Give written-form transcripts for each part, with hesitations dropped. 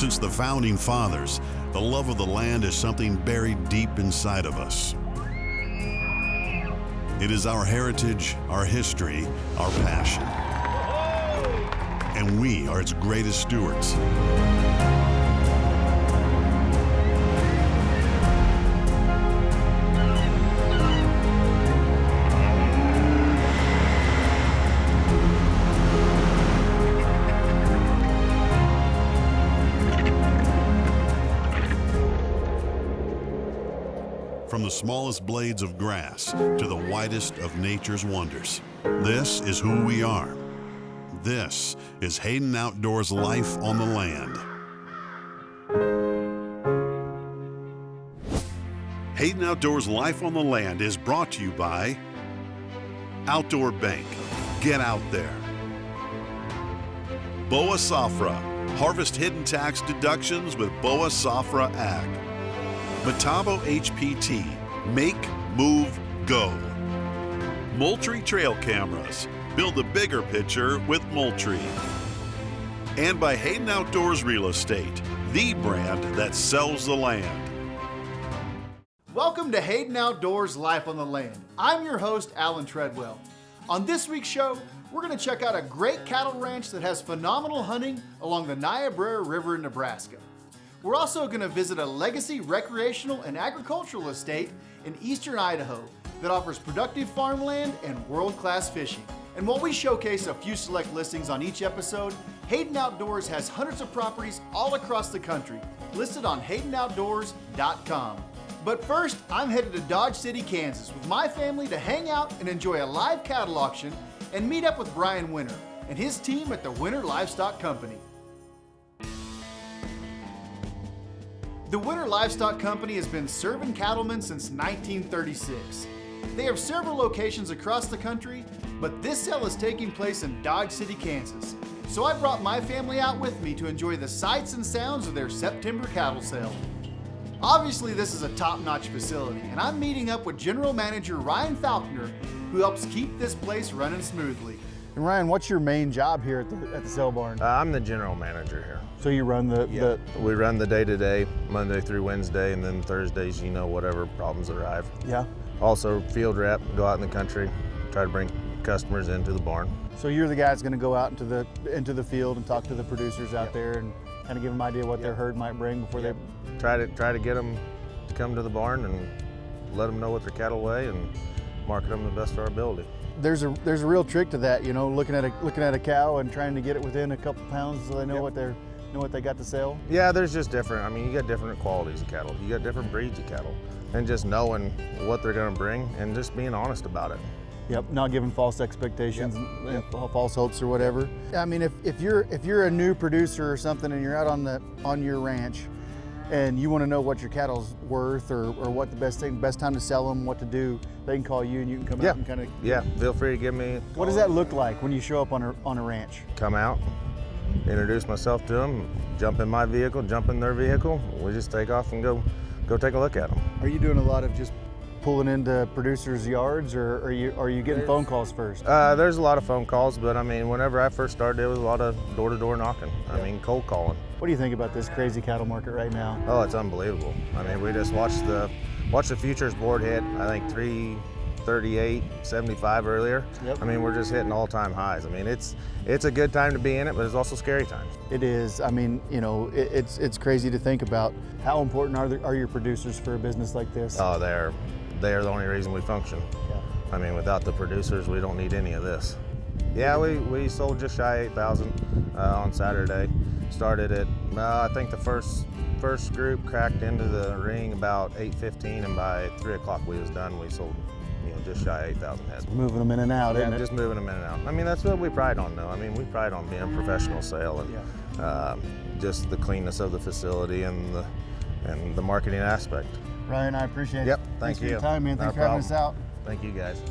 Since the Founding Fathers, the love of the land is something buried deep inside of us. It is our heritage, our history, our passion. And we are its greatest stewards. From the smallest blades of grass to the widest of nature's wonders, this is who we are. This is Hayden Outdoors Life on the Land. Hayden Outdoors Life on the Land is brought to you by Outdoor Bank. Get out there. Boa Safra. Harvest hidden tax deductions with Boa Safra Ag. Metabo HPT, make, move, go. Moultrie Trail Cameras, build a bigger picture with Moultrie. And by Hayden Outdoors Real Estate, the brand that sells the land. Welcome to Hayden Outdoors Life on the Land. I'm your host, Alan Treadwell. On this week's show, we're going to check out a great cattle ranch that has phenomenal hunting along the Niobrara River in Nebraska. We're also going to visit a legacy recreational and agricultural estate in eastern Idaho that offers productive farmland and world-class fishing. And while we showcase a few select listings on each episode, Hayden Outdoors has hundreds of properties all across the country listed on HaydenOutdoors.com. But first, I'm headed to Dodge City, Kansas with my family to hang out and enjoy a live cattle auction and meet up with Brian Winter and his team at the Winter Livestock Company. The Winter Livestock Company has been serving cattlemen since 1936. They have several locations across the country, but this sale is taking place in Dodge City, Kansas. So I brought my family out with me to enjoy the sights and sounds of their September cattle sale. Obviously, this is a top-notch facility, and I'm meeting up with General Manager Ryan Falconer, who helps keep this place running smoothly. And Ryan, what's your main job here at the sale barn? I'm the general manager here. So you run We run the day-to-day, Monday through Wednesday, and then Thursdays, whatever problems arrive. Yeah. Also field rep, go out in the country, try to bring customers into the barn. So you're the guy that's going to go out into the field and talk to the producers out there and kind of give them an idea what their herd might bring before they try to get them to come to the barn and let them know what their cattle weigh and market them to the best of our ability. There's a real trick to that, looking at a cow and trying to get it within a couple pounds so they know what they got to sell. Yeah, there's just different. You got different qualities of cattle. You got different breeds of cattle, and just knowing what they're going to bring and just being honest about it. Yep, not giving false expectations, false hopes or whatever. If you're a new producer or something and you're out on your ranch and you want to know what your cattle's worth or what the best time to sell them, what to do, they can call you and you can come out and kind of... Yeah, feel free to give me a call. What does that look like when you show up on a ranch? Come out, introduce myself to them, jump in my vehicle, jump in their vehicle. We just take off and go take a look at them. Are you doing a lot of just pulling into producers' yards, or are you getting phone calls first? There's a lot of phone calls, but whenever I first started, there was a lot of door-to-door knocking. Cold calling. What do you think about this crazy cattle market right now? Oh, it's unbelievable. We just watched the futures board hit, I think 338.75 earlier. Yep. We're just hitting all-time highs. It's a good time to be in it, but it's also scary times. It is. It's crazy to think about how important are your producers for a business like this. Oh, they're the only reason we function. Yeah. Without the producers, we don't need any of this. Yeah, we sold just shy of 8,000 on Saturday. Started at, I think the first group cracked into the ring about 8:15, and by 3 o'clock we was done. We sold, just shy of 8,000 heads. Moving them in and out, isn't it? Just moving them in and out. That's what we pride on, though. We pride on being a professional sale and just the cleanness of the facility and the marketing aspect. Ryan, I appreciate it. Yep, Thanks thank you. For your time, man. Thanks for having us out. Thank you, guys.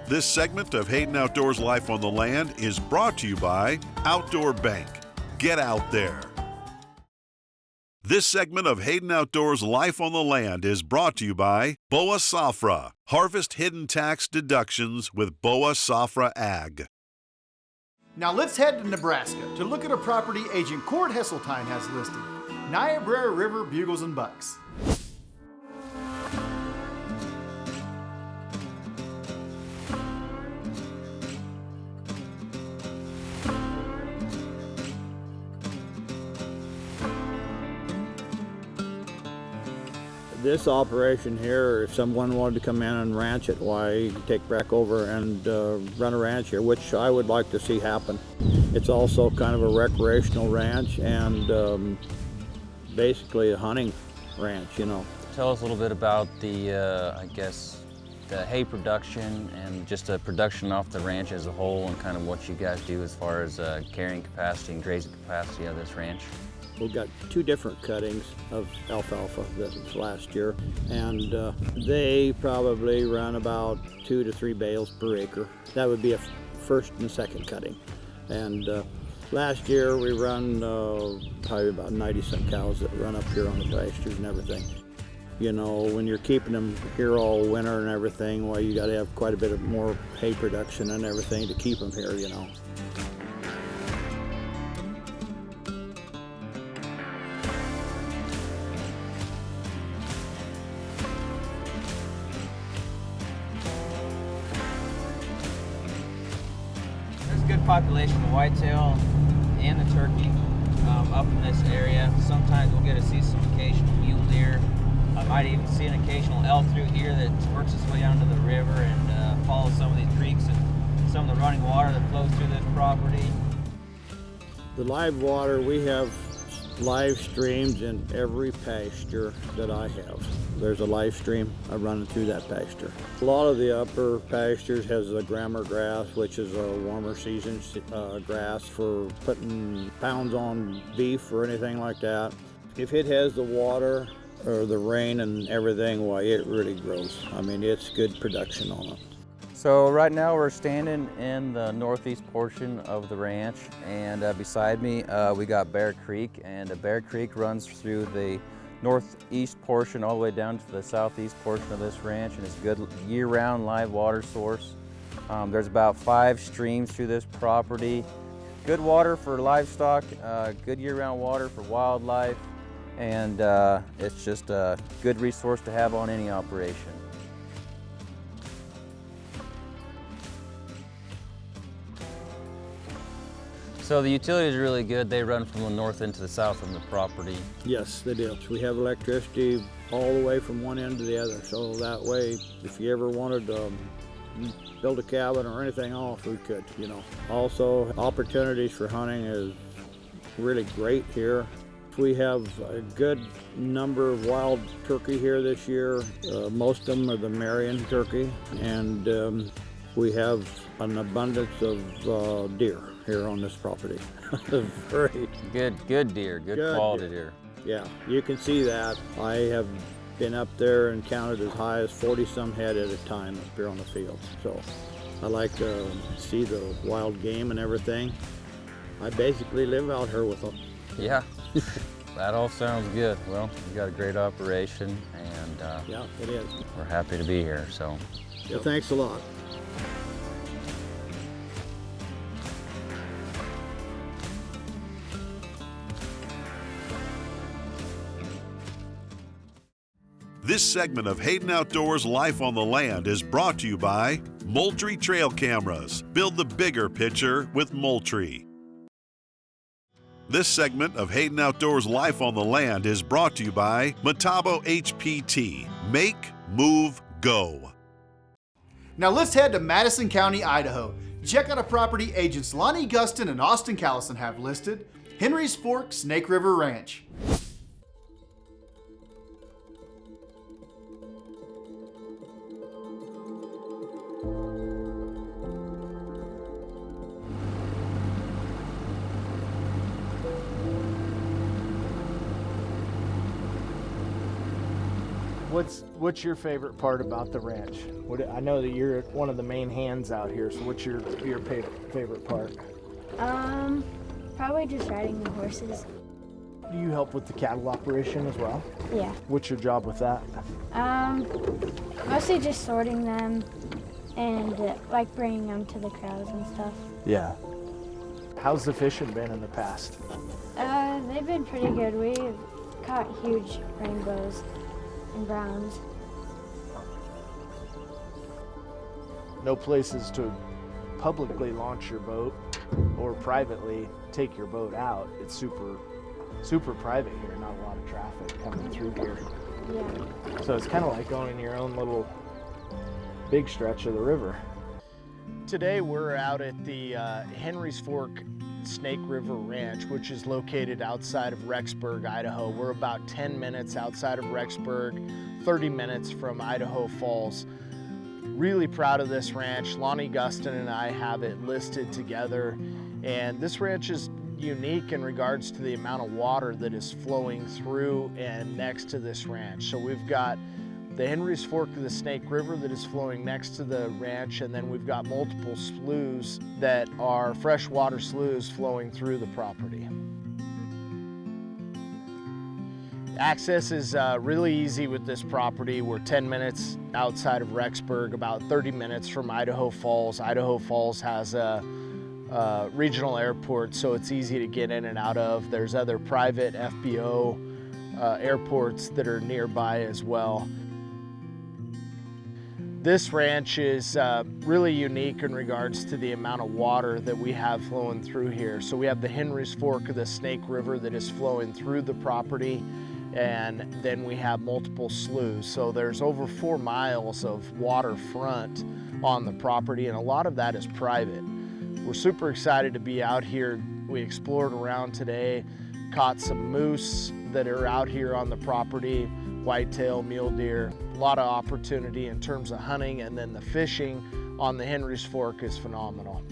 This segment of Hayden Outdoors Life on the Land is brought to you by Outdoor Bank. Get out there. This segment of Hayden Outdoors Life on the Land is brought to you by Boa Safra. Harvest hidden tax deductions with Boa Safra Ag. Now let's head to Nebraska to look at a property agent Cord Hesseltine has listed, Niobrara River Bugles and Bucks. This operation here, if someone wanted to come in and ranch it, why, you can take back over and run a ranch here, which I would like to see happen. It's also kind of a recreational ranch and basically a hunting ranch, you know. Tell us a little bit about the, I guess, the hay production and just the production off the ranch as a whole, and kind of what you guys do as far as carrying capacity and grazing capacity of this ranch. We've got 2 different cuttings of alfalfa this last year, and they probably run about 2 to 3 bales per acre. That would be a first and second cutting. And last year we run probably about 90-some cows that run up here on the pastures and everything. You know, when you're keeping them here all winter and everything, well, you got to have quite a bit of more hay production and everything to keep them here, you know. Good population of whitetail and the turkey up in this area. Sometimes we'll get to see some occasional mule deer. I might even see an occasional elk through here that works its way down to the river and follows some of these creeks and some of the running water that flows through this property. The live water, we have live streams in every pasture that I have. There's a live stream running through that pasture. A lot of the upper pastures has the grammer grass, which is a warmer season grass for putting pounds on beef or anything like that. If it has the water or the rain and everything, why, it really grows. I mean, it's good production on it. So right now we're standing in the northeast portion of the ranch, and beside me we got Bear Creek, and Bear Creek runs through the northeast portion all the way down to the southeast portion of this ranch, and it's a good year-round live water source. There's about 5 streams through this property. Good water for livestock, good year-round water for wildlife, and it's just a good resource to have on any operation. So the utilities are really good. They run from the north into the south on the property. Yes, they do. We have electricity all the way from one end to the other, so that way, if you ever wanted to build a cabin or anything off, we could, you know. Also, opportunities for hunting is really great here. We have a good number of wild turkey here this year. Most of them are the Marion turkey, and we have an abundance of deer here on this property. Very good deer, good quality deer. Yeah, you can see that. I have been up there and counted as high as 40-some head at a time up here on the field. So I like to see the wild game and everything. I basically live out here with them. Yeah, that all sounds good. Well, you got a great operation, and yeah, it is. We're happy to be here. So, yeah, thanks a lot. This segment of Hayden Outdoors Life on the Land is brought to you by Moultrie Trail Cameras. Build the bigger picture with Moultrie. This segment of Hayden Outdoors Life on the Land is brought to you by Metabo HPT. Make, move, go. Now let's head to Madison County, Idaho. Check out a property agents Lonnie Gustin and Austin Callison have listed, Henry's Fork Snake River Ranch. What's your favorite part about the ranch? I know that you're one of the main hands out here, so what's your favorite part? Probably just riding the horses. Do you help with the cattle operation as well? Yeah. What's your job with that? Mostly just sorting them and like bringing them to the crowds and stuff. Yeah. How's the fishing been in the past? They've been pretty good. We've caught huge rainbows and browns. No places to publicly launch your boat or privately take your boat out. It's super private here, not a lot of traffic coming through here. Yeah. So it's kind of like going in your own little big stretch of the river. Today we're out at the Henry's Fork Snake River Ranch, which is located outside of Rexburg, Idaho. We're about 10 minutes outside of Rexburg, 30 minutes from Idaho Falls. Really proud of this ranch. Lonnie Gustin and I have it listed together, and this ranch is unique in regards to the amount of water that is flowing through and next to this ranch. So we've got the Henry's Fork of the Snake River that is flowing next to the ranch, and then we've got multiple sloughs that are freshwater sloughs flowing through the property. Access is really easy with this property. We're 10 minutes outside of Rexburg, about 30 minutes from Idaho Falls. Idaho Falls has a regional airport, so it's easy to get in and out of. There's other private FBO airports that are nearby as well. This ranch is really unique in regards to the amount of water that we have flowing through here. So we have the Henry's Fork of the Snake River that is flowing through the property, and then we have multiple sloughs. So there's over 4 miles of waterfront on the property, and a lot of that is private. We're super excited to be out here. We explored around today, caught some moose that are out here on the property, whitetail, mule deer, a lot of opportunity in terms of hunting, and then the fishing on the Henry's Fork is phenomenal.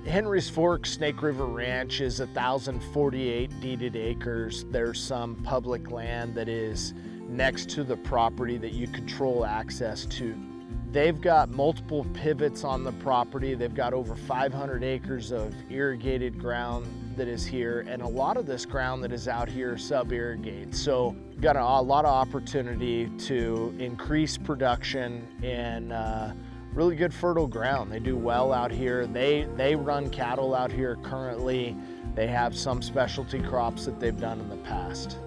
Henry's Fork Snake River Ranch is 1,048 deeded acres. There's some public land that is next to the property that you control access to. They've got multiple pivots on the property. They've got over 500 acres of irrigated ground that is here, and a lot of this ground that is out here sub-irrigates. So got a lot of opportunity to increase production and really good fertile ground. They do well out here. They run cattle out here currently. They have some specialty crops that they've done in the past.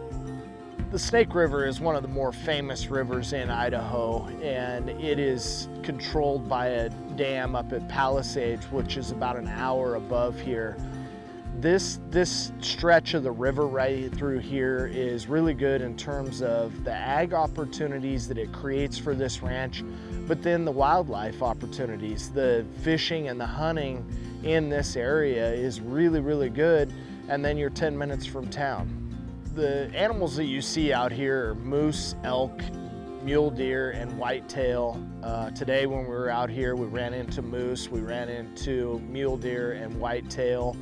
The Snake River is one of the more famous rivers in Idaho, and it is controlled by a dam up at Palisades, which is about an hour above here. This stretch of the river right through here is really good in terms of the ag opportunities that it creates for this ranch, but then the wildlife opportunities. The fishing and the hunting in this area is really, really good, and then you're 10 minutes from town. The animals that you see out here are moose, elk, mule deer, and whitetail. Today when we were out here, we ran into moose, we ran into mule deer and whitetail.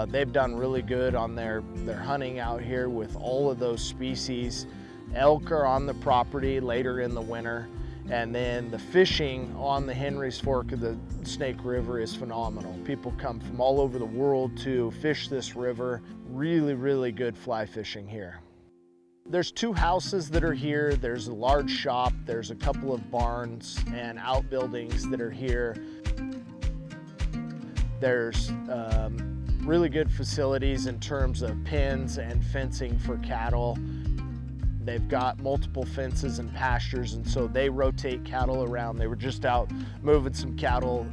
They've done really good on their hunting out here with all of those species. Elk are on the property later in the winter, and then the fishing on the Henry's Fork of the Snake River is phenomenal. People come from all over the world to fish this river. Really, really good fly fishing here. There's 2 houses that are here. There's a large shop. There's a couple of barns and outbuildings that are here. There's really good facilities in terms of pens and fencing for cattle. They've got multiple fences and pastures, and so they rotate cattle around. They were just out moving some cattle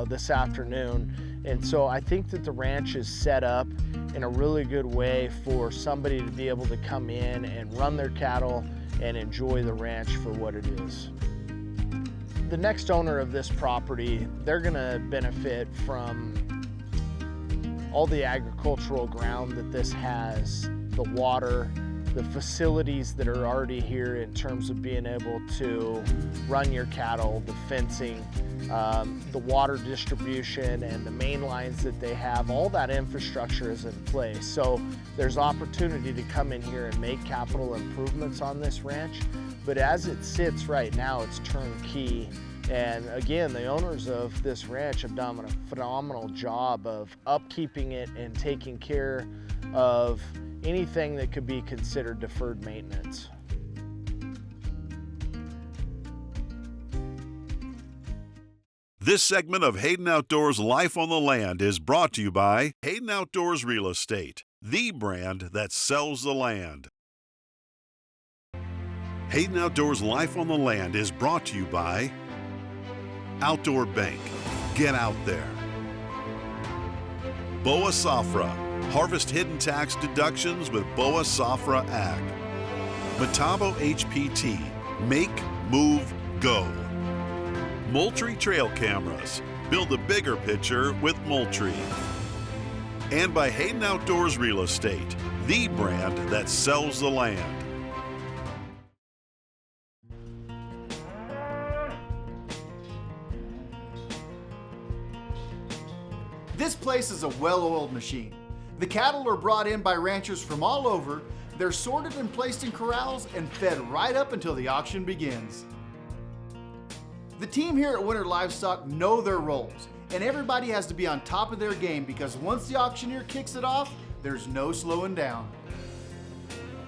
this afternoon. And so I think that the ranch is set up in a really good way for somebody to be able to come in and run their cattle and enjoy the ranch for what it is. The next owner of this property, they're gonna benefit from all the agricultural ground that this has, the water, the facilities that are already here in terms of being able to run your cattle, the fencing, the water distribution, and the main lines that they have. All that infrastructure is in place. So there's opportunity to come in here and make capital improvements on this ranch. But as it sits right now, it's turnkey. And again, the owners of this ranch have done a phenomenal job of upkeeping it and taking care of anything that could be considered deferred maintenance. This segment of Hayden Outdoors Life on the Land is brought to you by Hayden Outdoors Real Estate, the brand that sells the land. Hayden Outdoors Life on the Land is brought to you by Outdoor Bank. Get out there. Boa Safra. Harvest hidden tax deductions with Boa Safra Ag. Metabo HPT. Make, move, go. Moultrie Trail Cameras. Build a bigger picture with Moultrie. And by Hayden Outdoors Real Estate, the brand that sells the land. This place is a well-oiled machine. The cattle are brought in by ranchers from all over, they're sorted and placed in corrals and fed right up until the auction begins. The team here at Winter Livestock know their roles, and everybody has to be on top of their game because once the auctioneer kicks it off, there's no slowing down.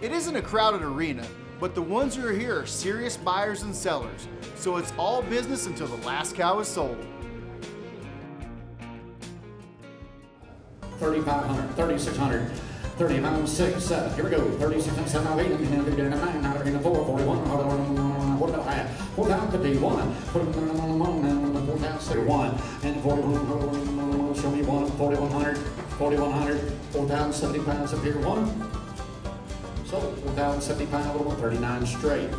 It isn't a crowded arena, but the ones who are here are serious buyers and sellers, so it's all business until the last cow is sold. 3,500, 3,600, 39, 6, 7. Here we go. 36, 7, 8, 9, 9, 4, 41. What about half? 4,051. 4,061. And 41. Show me one. 4,100. 4,100. 4,070 pounds up here. One. Sold. 4,070 pounds. 39 straight.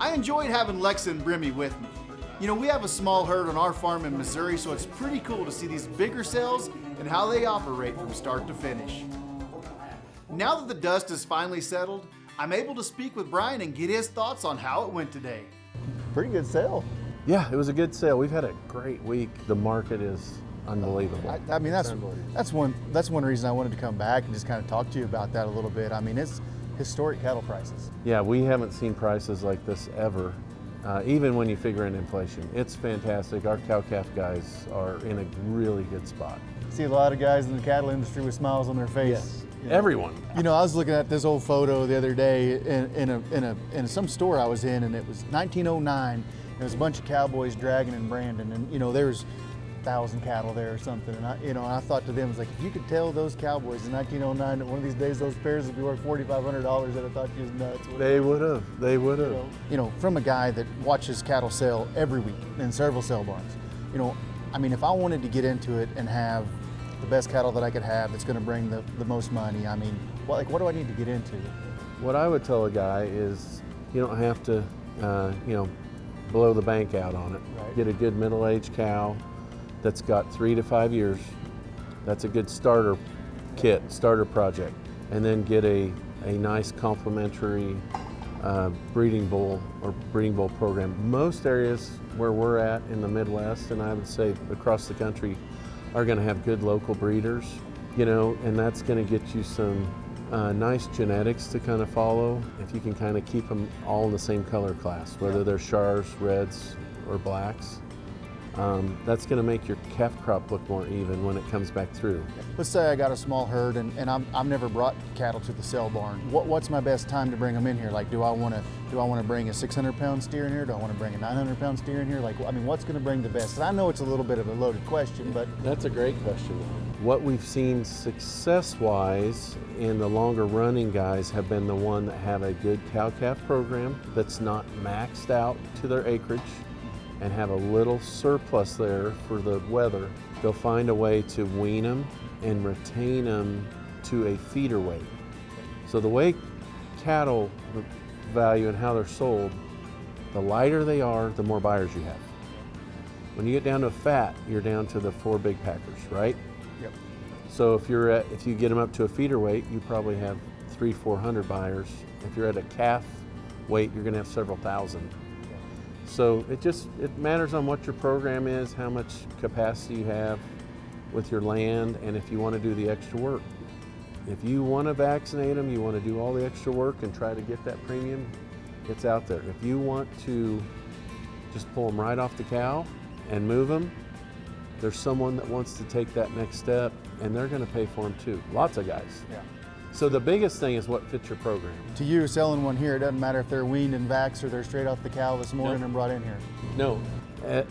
I enjoyed having Lex and Brimmy with me. You know, we have a small herd on our farm in Missouri, so it's pretty cool to see these bigger sales and how they operate from start to finish. Now that the dust is finally settled, I'm able to speak with Brian and get his thoughts on how it went today. Pretty good sale. Yeah, it was a good sale. We've had a great week. The market is unbelievable. I mean, that's one reason I wanted to come back and just kind of talk to you about that a little bit. I mean, it's historic cattle prices. Yeah, we haven't seen prices like this ever, even when you figure in inflation. It's fantastic. Our cow-calf guys are in a really good spot. See a lot of guys in the cattle industry with smiles on their face. Yes, you know. everyone. You know, I was looking at this old photo the other day in some store I was in, and it was 1909. There was a bunch of cowboys dragging in Brandon, and you know, there's 1,000 cattle there or something. And I thought to them, I was like, if you could tell those cowboys in 1909 that one of these days those pairs would be worth $4,500, I'd have thought you was nuts. They would have. They would have. You know, from a guy that watches cattle sell every week in several sale barns. You know, I mean, if I wanted to get into it and have the best cattle that I could have that's going to bring the most money, I mean, what do I need to get into? What I would tell a guy is, you don't have to, blow the bank out on it. Right. Get a good middle-aged cow that's got 3 to 5 years. That's a good starter kit, starter project. And then get a nice complementary breeding bull program. Most areas where we're at in the Midwest, and I would say across the country, are going to have good local breeders, you know, and that's going to get you some nice genetics to kind of follow. If you can kind of keep them all in the same color class, whether they're Shars, Reds, or Blacks, that's going to make your calf crop look more even when it comes back through. Let's say I got a small herd and I've never brought cattle to the sale barn. What's my best time to bring them in here? Like, do I want to bring a 600-pound steer in here? Do I want to bring a 900-pound steer in here? Like, I mean, what's going to bring the best? And I know it's a little bit of a loaded question, but that's a great question. What we've seen success-wise in the longer running guys have been the one that have a good cow-calf program that's not maxed out to their acreage and have a little surplus there for the weather. They'll find a way to wean them and retain them to a feeder weight. So the way cattle value and how they're sold, the lighter they are, the more buyers you have. When you get down to fat, you're down to the 4 big packers, right? Yep. So if you get them up to a feeder weight, you probably have 300-400 buyers. If you're at a calf weight, you're going to have several thousand. So it matters on what your program is, how much capacity you have with your land, and if you want to do the extra work. If you want to vaccinate them, you want to do all the extra work and try to get that premium, It's out there. If you want to just pull them right off the cow and move them, there's someone that wants to take that next step, and they're going to pay for them too. Lots of guys. Yeah. So the biggest thing is what fits your program. To you, selling one here, it doesn't matter if they're weaned and vaxxed or they're straight off the cow this morning Nope. and brought in here. No,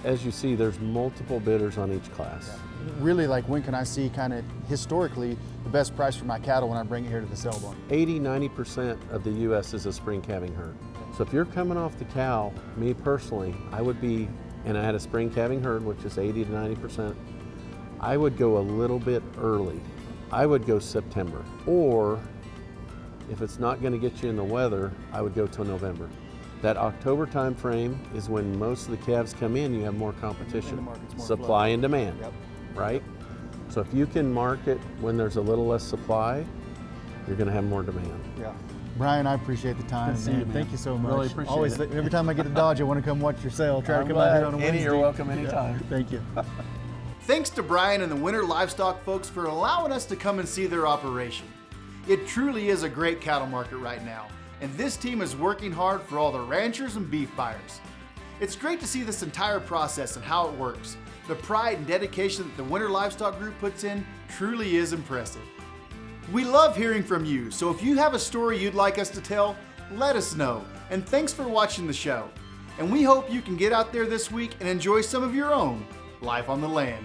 as you see, there's multiple bidders on each class. Really, like, when can I see kind of historically the best price for my cattle when I bring it here to the sale barn? 80–90% of the U.S. is a spring calving herd. So if you're coming off the cow, me personally, I would be, and I had a spring calving herd, which is 80–90%, I would go a little bit early. I would go September, or if it's not going to get you in the weather, I would go till November. That October time frame is when most of the calves come in, you have more competition. Supply and demand, right? So if you can market when there's a little less supply, you're going to have more demand. Yeah. Brian, I appreciate the time. Good to see you, man. Thank you so much. Really appreciate Always, it. every time I get to Dodge, I want to come watch your sale. Try to come out here on a Wednesday. You're welcome anytime. Yeah. Thank you. Thanks to Brian and the Winter Livestock folks for allowing us to come and see their operation. It truly is a great cattle market right now, and this team is working hard for all the ranchers and beef buyers. It's great to see this entire process and how it works. The pride and dedication that the Winter Livestock Group puts in truly is impressive. We love hearing from you, so if you have a story you'd like us to tell, let us know. And thanks for watching the show. And we hope you can get out there this week and enjoy some of your own life on the land.